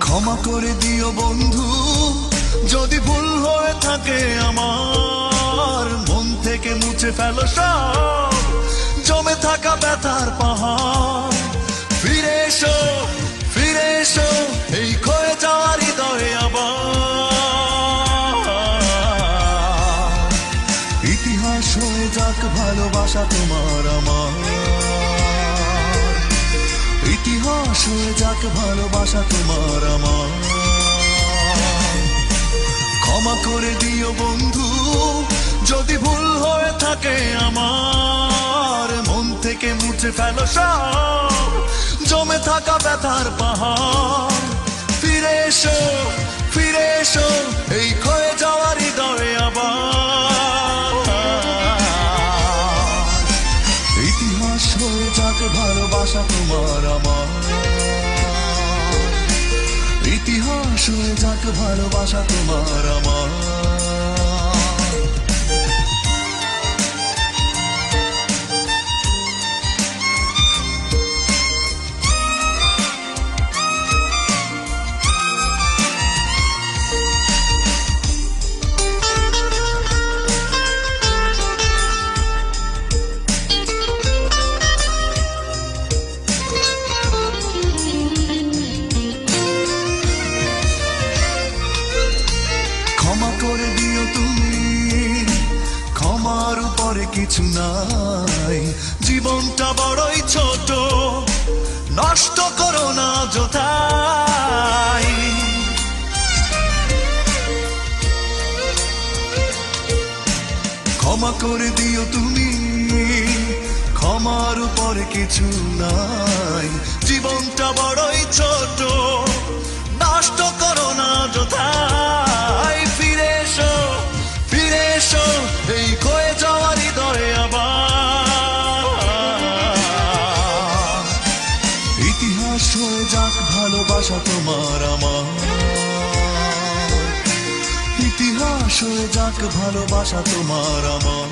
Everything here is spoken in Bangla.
ক্ষমা করে দিও বন্ধু যদি ভুল হয়ে থাকে আমার, মন থেকে মুছে ফেলো সব জমে থাকা ব্যথার পাহাড়। ফিরে এসো, ফিরে এসো এই ক্ষয়ে যাওয়া হৃদয়ে আবার। ইতিহাস হয়ে যাক ভালোবাসা তোমার আমার, ইতিহাস হয়ে যাক ভালোবাসা তোমার আমার। ক্ষমা করে দিও বন্ধু যদি ভুল হয়ে থাকে আমার, মন থেকে মুছে ফেলো সব জমে থাকা ব্যথার পাহাড়। ফিরে এসো, ফিরে এসো এই ক্ষয়ে যাওয়া হৃদয়ে আবার। ইতিহাস হয়ে যাক ভালোবাসা তোমার আমার, ইতিহাস হয়ে যাক ভালোবাসা তোমার আমার। ক্ষমা করে দিও তুমি, ক্ষমার উপরে কিছু নাই, জীবনটা বড়ই ছোট, নষ্ট করো না যথাই। ক্ষমা করে দিও তুমি, ক্ষমার উপরে কিছু নাই, জীবনটা বড়ই ছোট, নষ্ট করো না যথাই। ফিরে এসো, ফিরে এসো এই ক্ষয়ে যাওয়া হৃদয়ে আবার। ইতিহাস হয়ে যাক ভালোবাসা তোমার আমার, ইতিহাস হয়ে যাক ভালোবাসা তোমার আমার।